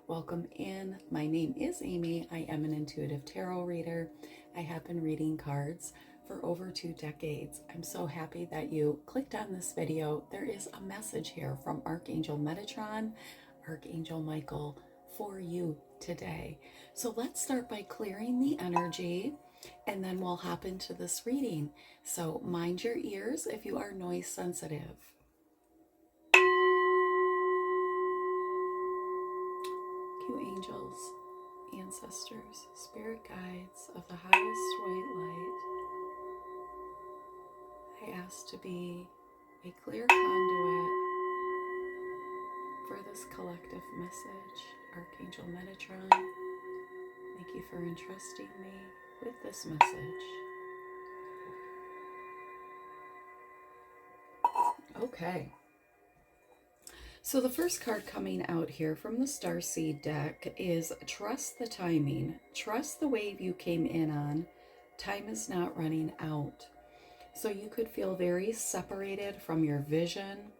Welcome in. My name is Amy. I am an intuitive tarot reader. I have been reading cards for over 2 decades. I'm so happy that you clicked on this video. There is a message here from Archangel Metatron, Archangel Michael, for you today. So let's start by clearing the energy and then we'll hop into this reading. So mind your ears if you are noise sensitive. Angels, ancestors, spirit guides of the highest white light, I ask to be a clear conduit for this collective message. Archangel Metatron, thank you for entrusting me with this message. Okay. So the first card coming out here from the Starseed deck is Trust the Timing. Trust the wave you came in on. Time is not running out. So you could feel very separated from your vision,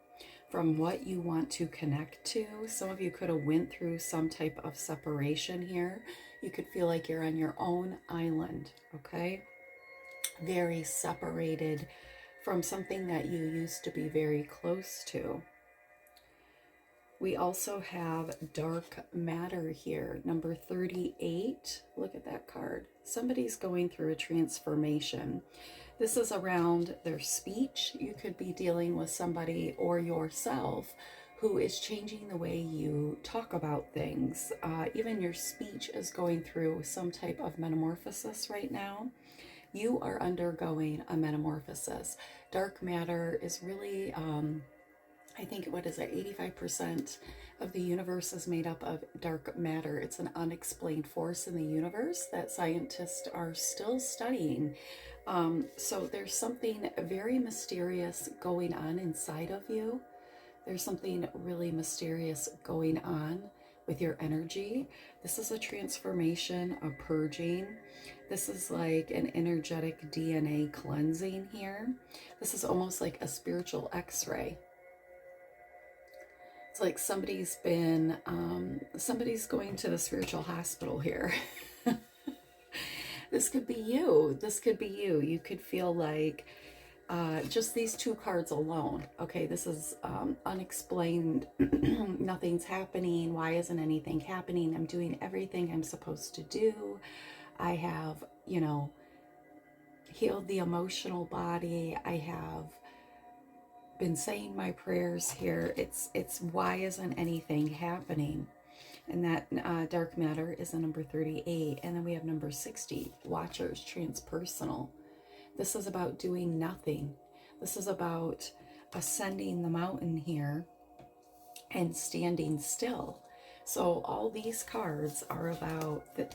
from what you want to connect to. Some of you could have went through some type of separation here. You could feel like you're on your own island, okay? Very separated from something that you used to be very close to. We also have dark matter here, number 38. Look at that card. Somebody's going through a transformation. This is around their speech. You could be dealing with somebody or yourself who is changing the way you talk about things. Even your speech is going through some type of metamorphosis right now. You are undergoing a metamorphosis. Dark matter is really... I think, what is it, 85% of the universe is made up of dark matter. It's an unexplained force in the universe that scientists are still studying. So there's something very mysterious going on inside of you. There's something really mysterious going on with your energy. This is a transformation, a purging. This is like an energetic DNA cleansing here. This is almost like a spiritual x-ray. It's like somebody's going to the spiritual hospital here. This could be you. This could be you. You could feel like just these 2 cards alone. Okay, this is unexplained. Nothing's happening. Why isn't anything happening? I'm doing everything I'm supposed to do. I have, healed the emotional body. I have been saying my prayers here. It's why isn't anything happening? And that dark matter is the number 38. And then we have number 60, Watchers, transpersonal. This is about doing nothing. This is about ascending the mountain here and standing still. So all these cards are about the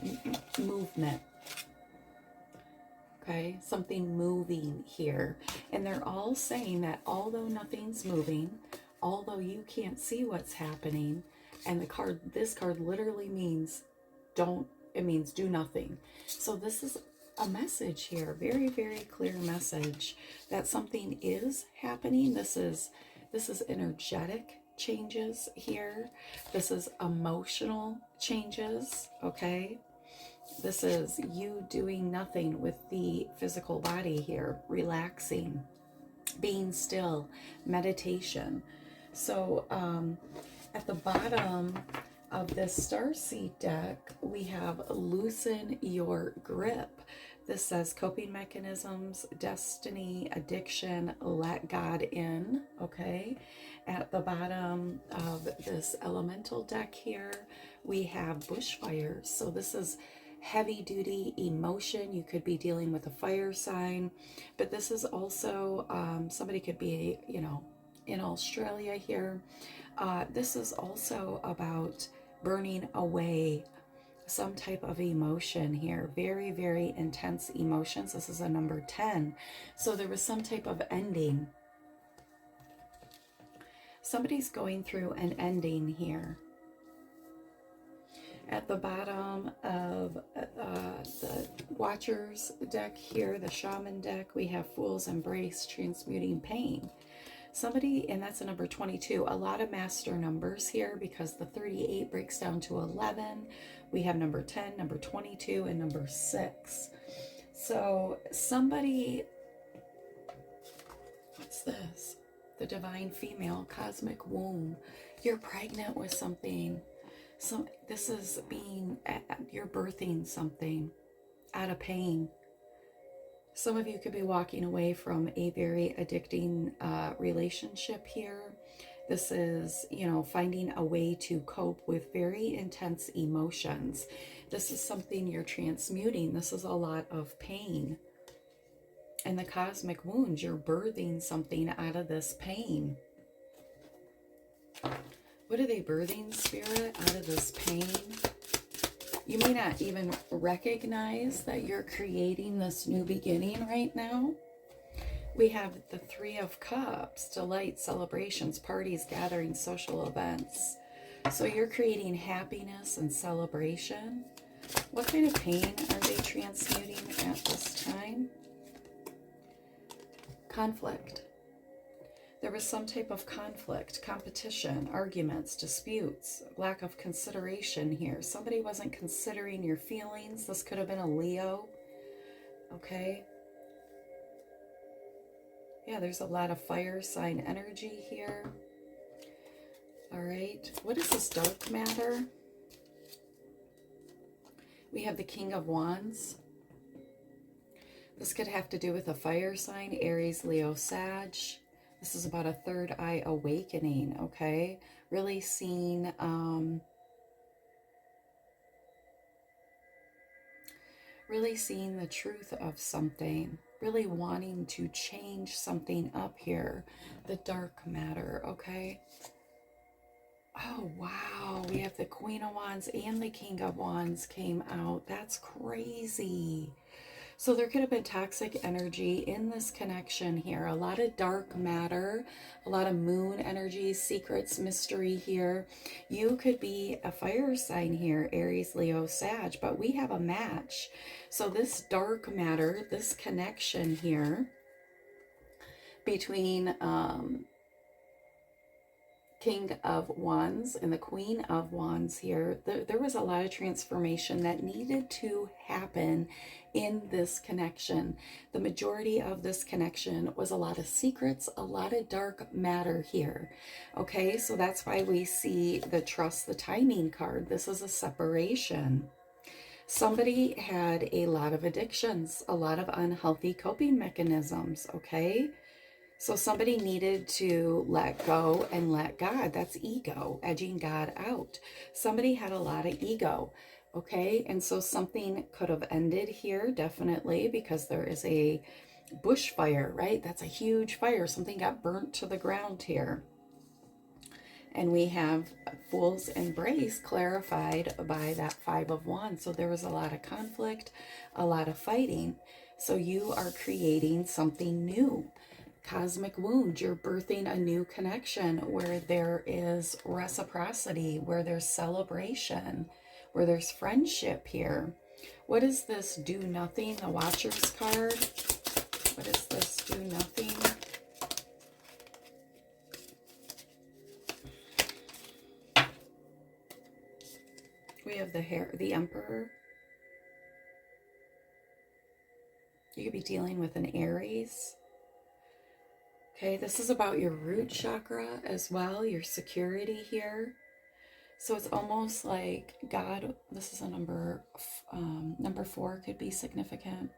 movement. Okay, something moving here. And they're all saying that although nothing's moving, although you can't see what's happening, and this card literally means do nothing. So this is a message here, very, very clear message that something is happening. This is energetic changes here. This is emotional changes, okay? This is you doing nothing with the physical body here, relaxing, being still, meditation. So at the bottom of this Starseed deck, we have loosen your grip. This says coping mechanisms, destiny, addiction, let God in, okay? At the bottom of this elemental deck here, we have bushfires. So this is heavy duty emotion. You could be dealing with a fire sign, but this is also somebody could be, in Australia here. This is also about burning away some type of emotion here. Very, very intense emotions. This is a number 10. So there was some type of ending. Somebody's going through an ending here. At the bottom of the Watchers deck here, the Shaman deck, we have Fool's Embrace, transmuting pain. Somebody, and that's a number 22, a lot of master numbers here because the 38 breaks down to 11. We have number 10, number 22, and number 6. So somebody, what's this? The divine female, cosmic womb. You're pregnant with something. This is being, you're birthing something out of pain. Some of you could be walking away from a very addicting relationship here. This is, you know, finding a way to cope with very intense emotions. This is something you're transmuting. This is a lot of pain. And the cosmic wounds, you're birthing something out of this pain. What are they birthing, Spirit, out of this pain? You may not even recognize that you're creating this new beginning right now. We have the 3 of Cups, delight, celebrations, parties, gatherings, social events. So you're creating happiness and celebration. What kind of pain are they transmuting at this time? Conflict. There was some type of conflict, competition, arguments, disputes, lack of consideration here. Somebody wasn't considering your feelings. This could have been a Leo. Okay. Yeah, there's a lot of fire sign energy here. All right. What is this dark matter? We have the King of Wands. This could have to do with a fire sign, Aries, Leo, Sag. This is about a third eye awakening, okay? Really seeing, the truth of something. Really wanting to change something up here. The dark matter, okay? Oh, wow. We have the Queen of Wands and the King of Wands came out. That's crazy. So there could have been toxic energy in this connection here. A lot of dark matter, a lot of moon energy, secrets, mystery here. You could be a fire sign here, Aries, Leo, Sag, but we have a match. So this dark matter, this connection here between King of Wands and the Queen of Wands here, there was a lot of transformation that needed to happen in this connection. The majority of this connection was a lot of secrets, a lot of dark matter here. Okay, so that's why we see the trust the timing card. This is a separation. Somebody had a lot of addictions, a lot of unhealthy coping mechanisms, okay? So somebody needed to let go and let God. That's ego, edging God out. Somebody had a lot of ego, okay? And so something could have ended here, definitely, because there is a bushfire, right? That's a huge fire. Something got burnt to the ground here. And we have Fool's Embrace clarified by that 5 of Wands. So there was a lot of conflict, a lot of fighting. So you are creating something new. Cosmic wound, you're birthing a new connection where there is reciprocity, where there's celebration, where there's friendship here. What is this do nothing, the Watcher's card? What is this do nothing? We have the Emperor. You could be dealing with an Aries. Okay, this is about your root chakra as well, your security here. So it's almost like God, this is a number 4 could be significant.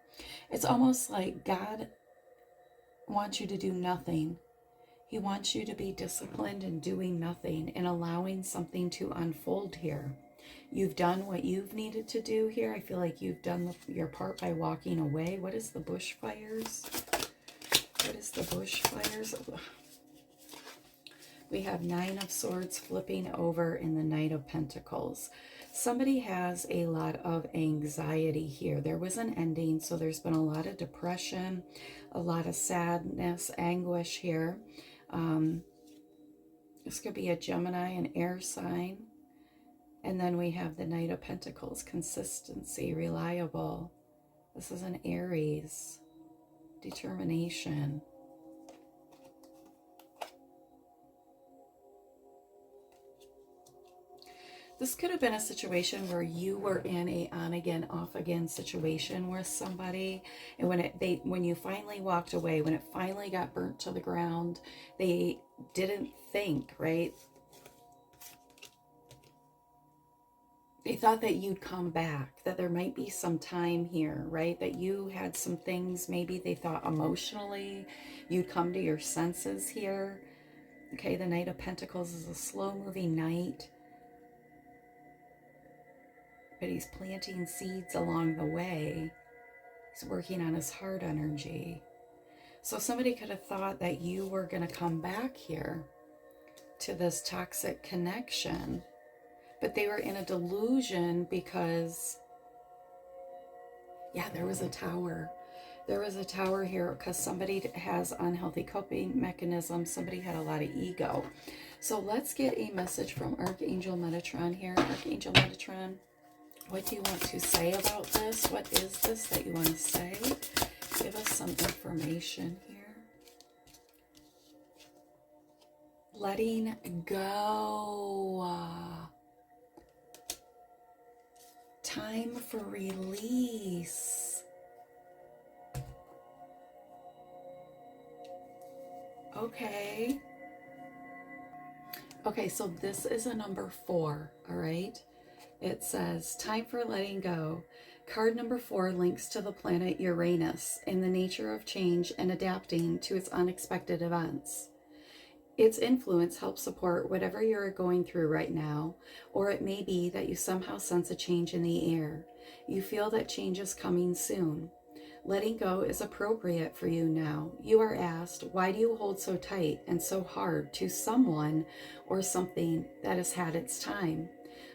It's almost like God wants you to do nothing. He wants you to be disciplined in doing nothing and allowing something to unfold here. You've done what you've needed to do here. I feel like you've done your part by walking away. What is the bushfires? What is the bushfires? We have 9 of Swords flipping over in the Knight of Pentacles. Somebody has a lot of anxiety here. There was an ending, so there's been a lot of depression, a lot of sadness, anguish here. This could be a Gemini, an air sign. And then we have the Knight of Pentacles, consistency, reliable. This is an Aries, determination. This could have been a situation where you were in a on again, off again situation with somebody, and when you finally walked away, when it finally got burnt to the ground, they didn't think, right? They thought that you'd come back, that there might be some time here, right? That you had some things, maybe they thought emotionally you'd come to your senses here. Okay, the Knight of Pentacles is a slow-moving knight, but he's planting seeds along the way. He's working on his heart energy. So somebody could have thought that you were going to come back here to this toxic connection, but they were in a delusion because, yeah, there was a tower. There was a tower here because somebody has unhealthy coping mechanisms. Somebody had a lot of ego. So let's get a message from Archangel Metatron here. Archangel Metatron, what do you want to say about this? What is this that you want to say? Give us some information here. Letting go. Time for release. Okay. Okay, so this is a number 4, all right? It says, time for letting go. Card number 4 links to the planet Uranus and the nature of change and adapting to its unexpected events. Its influence helps support whatever you're going through right now, or it may be that you somehow sense a change in the air. You feel that change is coming soon. Letting go is appropriate for you now. You are asked, why do you hold so tight and so hard to someone or something that has had its time?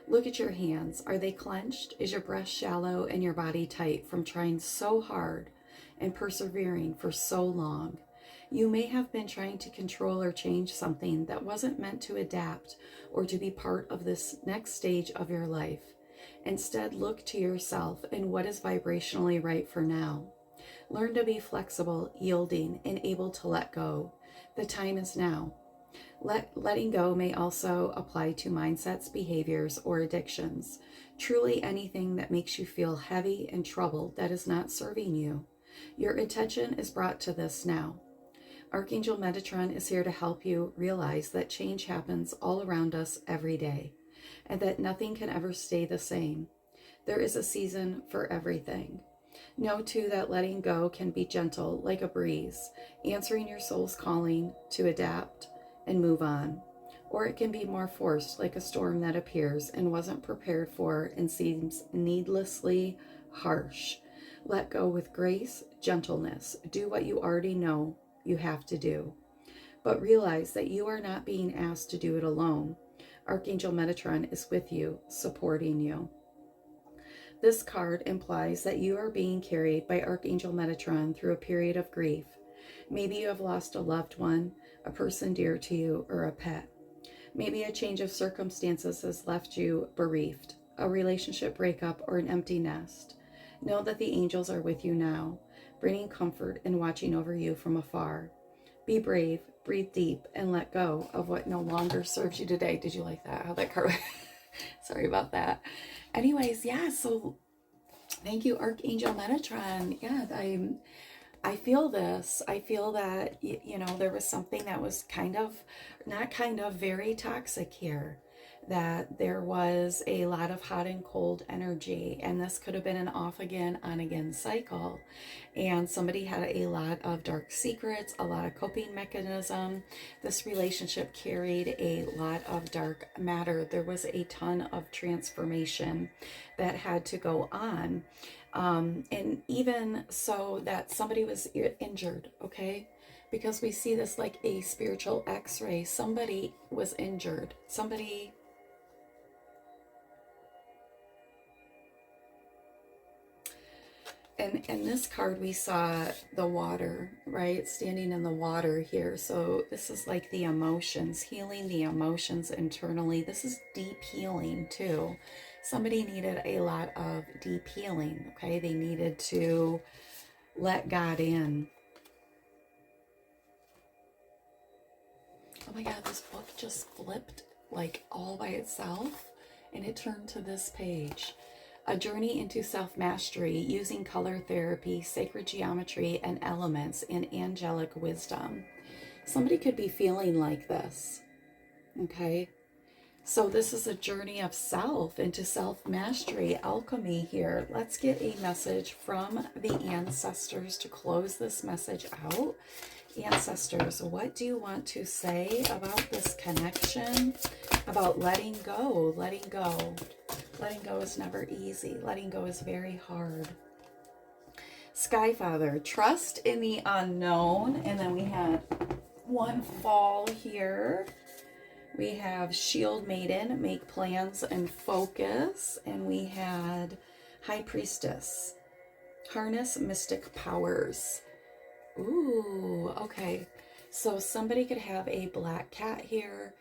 Look at your hands. Are they clenched? Is your breast shallow and your body tight from trying so hard and persevering for so long? You may have been trying to control or change something that wasn't meant to adapt or to be part of this next stage of your life. Instead, look to yourself and what is vibrationally right for now. Learn to be flexible, yielding, and able to let go. The time is now. Letting go may also apply to mindsets, behaviors, or addictions. Truly anything that makes you feel heavy and troubled that is not serving you. Your attention is brought to this now. Archangel Metatron is here to help you realize that change happens all around us every day, and that nothing can ever stay the same. There is a season for everything. Know too that letting go can be gentle like a breeze, answering your soul's calling to adapt and move on. Or it can be more forced like a storm that appears and wasn't prepared for and seems needlessly harsh. Let go with grace, gentleness. Do what you already know you have to do. But realize that you are not being asked to do it alone. Archangel Metatron is with you, supporting you. This card implies that you are being carried by Archangel Metatron through a period of grief. Maybe you have lost a loved one, a person dear to you, or a pet. Maybe a change of circumstances has left you bereaved, a relationship breakup, or an empty nest. Know that the angels are with you now, bringing comfort and watching over you from afar. Be brave, breathe deep, and let go of what no longer serves you today. Did you like that? How that card? Sorry about that. Anyways, yeah, so thank you, Archangel Metatron. Yeah, I feel this. I feel that, you know, there was something that was very toxic here. That there was a lot of hot and cold energy, and this could have been an off again, on again cycle. And somebody had a lot of dark secrets, a lot of coping mechanism. This relationship carried a lot of dark matter. There was a ton of transformation that had to go on. And even so that somebody was injured, okay? Because we see this like a spiritual x-ray. Somebody was injured. Somebody... And in this card, we saw the water, right? Standing in the water here. So this is like the emotions, healing the emotions internally. This is deep healing too. Somebody needed a lot of deep healing, okay? They needed to let God in. Oh my God, this book just flipped like all by itself. and it turned to this page. A journey into self-mastery using color therapy, sacred geometry, and elements in angelic wisdom. Somebody could be feeling like this, okay? So this is a journey of self into self-mastery, alchemy here. Let's get a message from the ancestors to close this message out. Ancestors, what do you want to say about this connection? About letting go, letting go. Letting go is never easy. Letting go is very hard. Sky Father, trust in the unknown. And then we had one fall here. We have Shield Maiden, make plans and focus. And we had High Priestess, harness mystic powers. Ooh, okay. So somebody could have a black cat here.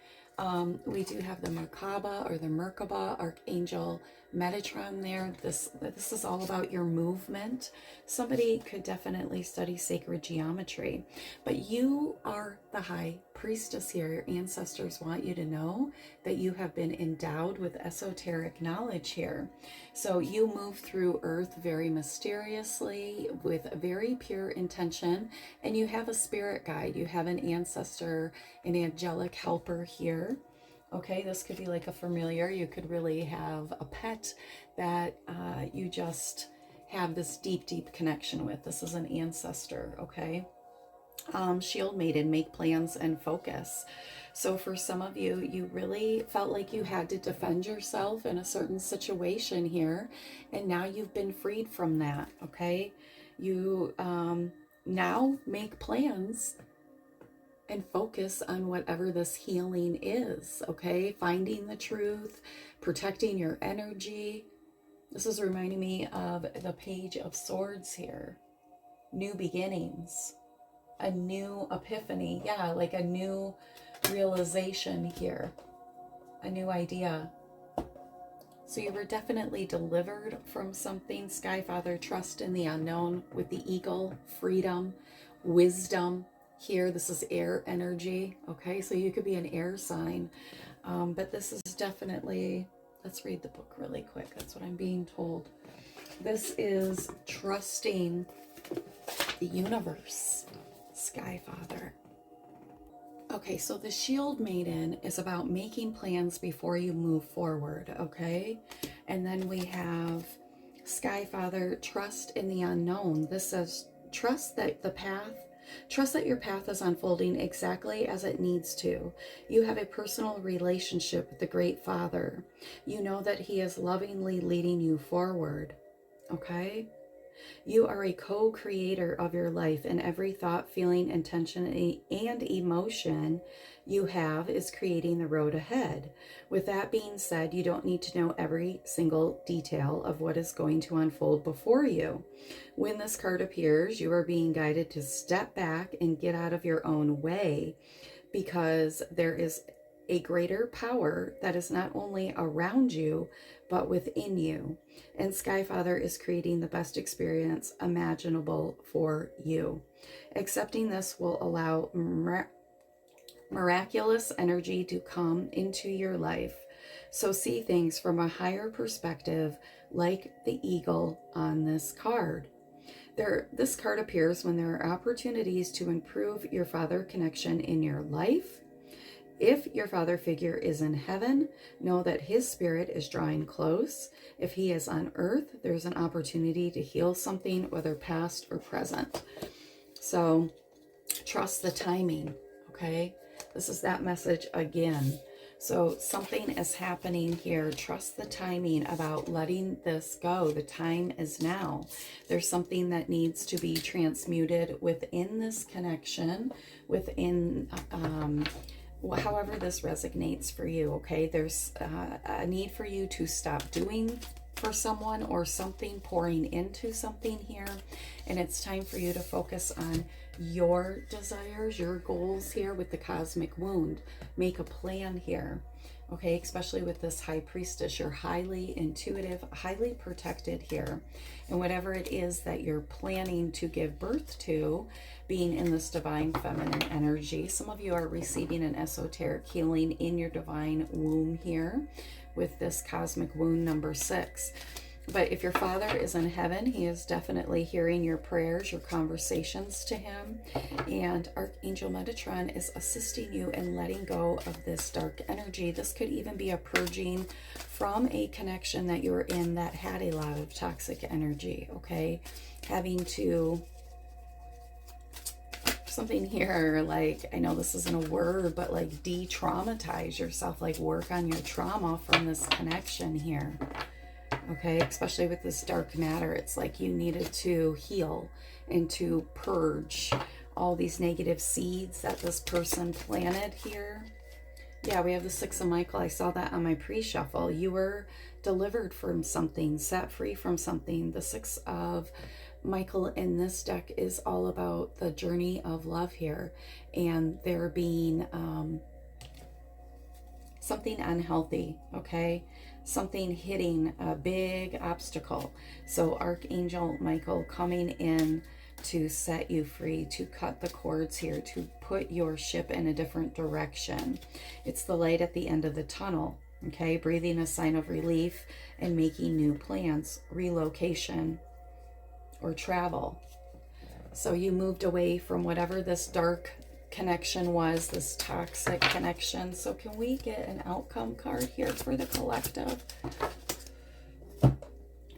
We do have the Merkaba or the Merkaba, Archangel Metatron there. This is all about your movement. Somebody could definitely study sacred geometry. But you are the High Priestess here. Your ancestors want you to know that you have been endowed with esoteric knowledge here. So you move through Earth very mysteriously with a very pure intention, and you have a spirit guide. You have an ancestor, an angelic helper here. Okay, this could be like a familiar. You could really have a pet that you just have this deep, deep connection with. This is an ancestor, okay? Shield Maiden, make plans and focus. So for some of you, you really felt like you had to defend yourself in a certain situation here, and now you've been freed from that, okay? You now make plans and focus on whatever this healing is, okay? Finding the truth, protecting your energy. This is reminding me of the Page of Swords here. New beginnings, a new epiphany. Yeah, like a new realization here, a new idea. So you were definitely delivered from something. Sky Father, trust in the unknown with the eagle, freedom, wisdom. Here, this is air energy, okay? So you could be an air sign, but this is definitely, let's read the book really quick. That's what I'm being told. This is trusting the universe, Sky Father. Okay, so the Shield Maiden is about making plans before you move forward, okay? And then we have Sky Father, trust in the unknown. This says, trust that your path is unfolding exactly as it needs to. You have a personal relationship with the Great Father. You know that he is lovingly leading you forward, okay? You are a co-creator of your life, and every thought, feeling, intention, and emotion you have is creating the road ahead. With that being said, you don't need to know every single detail of what is going to unfold before you. When this card appears, you are being guided to step back and get out of your own way, because there is a greater power that is not only around you, but within you. And Sky Father is creating the best experience imaginable for you. Accepting this will allow miraculous energy to come into your life. So see things from a higher perspective, like the eagle on this card. This card appears when there are opportunities to improve your father connection in your life. If your father figure is in heaven, know that his spirit is drawing close. If he is on earth, there's an opportunity to heal something, whether past or present. So trust the timing, okay? This is that message again. So something is happening here. Trust the timing about letting this go. The time is now. There's something that needs to be transmuted within this connection, within however this resonates for you, okay? There's a need for you to stop doing for someone or something, pouring into something here, and it's time for you to focus on your desires, your goals here with the cosmic wound. Make a plan here, okay? Especially with this High Priestess, you're highly intuitive, highly protected here, and whatever it is that you're planning to give birth to, being in this divine feminine energy. Some of you are receiving an esoteric healing in your divine womb here, with this cosmic wound number 6. But if your father is in heaven, he is definitely hearing your prayers, your conversations to him. And Archangel Metatron is assisting you in letting go of this dark energy. This could even be a purging from a connection that you were in that had a lot of toxic energy, okay? Having to, something here, like, I know this isn't a word, but like de-traumatize yourself, like work on your trauma from this connection here. Okay, especially with this dark matter, it's like you needed to heal and to purge all these negative seeds that this person planted here. Yeah, we have the 6 of Michael. I saw that on my pre-shuffle. You were delivered from something, set free from something. The 6 of Michael in this deck is all about the journey of love here, and there being something unhealthy, okay? Something hitting a big obstacle. So Archangel Michael coming in to set you free, to cut the cords here, to put your ship in a different direction. It's the light at the end of the tunnel, okay? Breathing a sign of relief and making new plans, relocation or travel. So you moved away from whatever this dark connection was, this toxic connection. So can we get an outcome card here for the collective?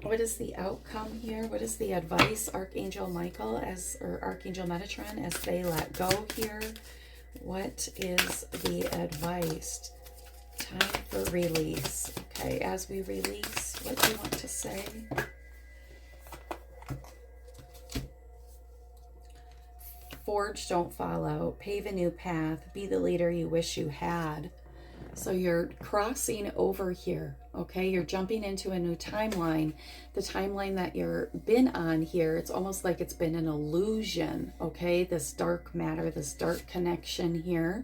What is the outcome here? What is the advice, Archangel Michael or Archangel Metatron, as they let go here? What is the advice? Time for release. Okay, as we release, what do you want to say? Forge, don't follow. Pave a new path. Be the leader you wish you had. So you're crossing over here, okay? You're jumping into a new timeline. The timeline that you've been on here, it's almost like it's been an illusion, okay? This dark matter, this dark connection here.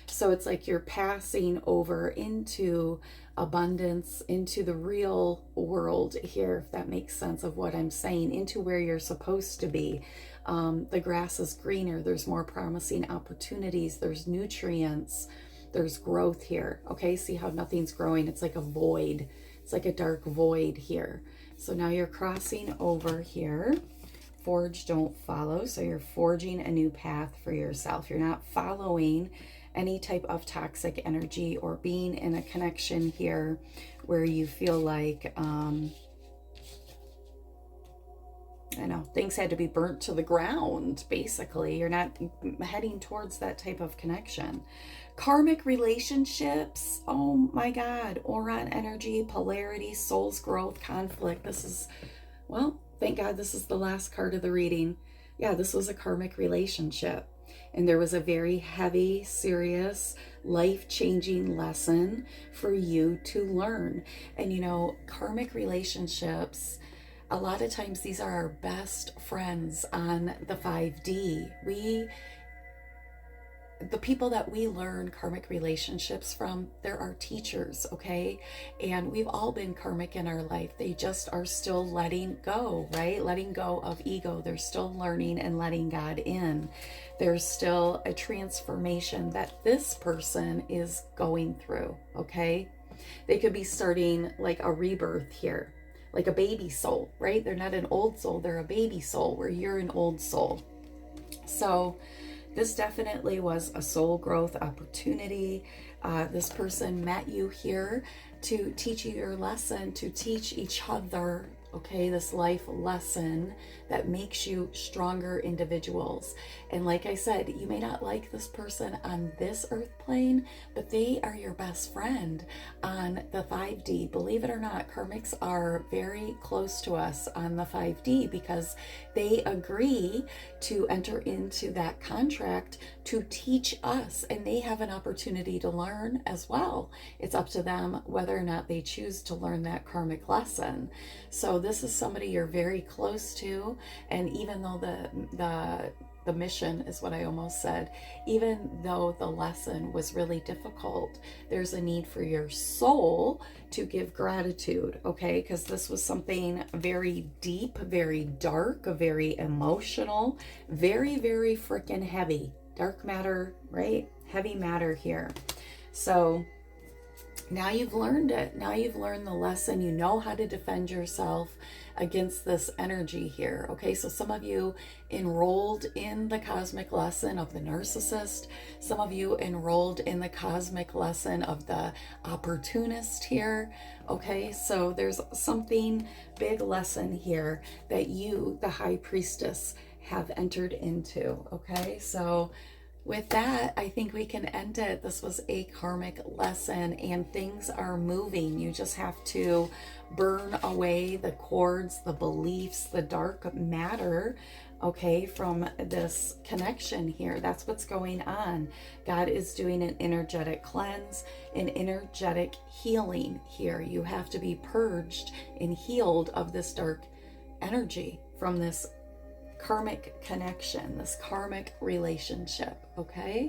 So it's like you're passing over into abundance, into the real world here, if that makes sense of what I'm saying, into where you're supposed to be. The grass is greener. There's more promising opportunities. There's nutrients. There's growth here. Okay, see how nothing's growing? It's like a void. It's like a dark void here. So now you're crossing over here. Forge, don't follow. So you're forging a new path for yourself. You're not following any type of toxic energy or being in a connection here where you feel like, I know, things had to be burnt to the ground, basically. You're not heading towards that type of connection. Karmic relationships, oh my God, Orion energy, polarity, soul's growth, conflict. This is, well, thank God this is the last card of the reading. Yeah, this was a karmic relationship. And there was a very heavy, serious, life-changing lesson for you to learn. And you know, karmic relationships, a lot of times these are our best friends on the 5D. The people that we learn karmic relationships from, they're our teachers, okay? And we've all been karmic in our life. They just are still letting go, right? Letting go of ego. They're still learning and letting God in. There's still a transformation that this person is going through, okay? They could be starting like a rebirth here, like a baby soul, right? They're not an old soul, they're a baby soul, where you're an old soul. So this definitely was a soul growth opportunity. This person met you here to teach you your lesson, to teach each other, okay, this life lesson that makes you stronger individuals. And like I said, you may not like this person on this earth plane, but they are your best friend on the 5D. Believe it or not, karmics are very close to us on the 5D because they agree to enter into that contract to teach us, and they have an opportunity to learn as well. It's up to them whether or not they choose to learn that karmic lesson. So this is somebody you're very close to, and even though the mission is what I almost said, even though the lesson was really difficult, there's a need for your soul to give gratitude, okay? Because this was something very deep, very dark, very emotional, very, very freaking heavy. Dark matter, right? Heavy matter here. So now you've learned it. Now you've learned the lesson. You know how to defend yourself against this energy here. Okay, so some of you enrolled in the cosmic lesson of the narcissist. Some of you enrolled in the cosmic lesson of the opportunist here. Okay, so there's something big lesson here that you, the high priestess, have entered into. Okay, so with that, I think we can end it. This was a karmic lesson and things are moving. You just have to burn away the cords, the beliefs, the dark matter, okay, from this connection here. That's what's going on. God is doing an energetic cleanse, an energetic healing here. You have to be purged and healed of this dark energy from this karmic connection, this karmic relationship, okay?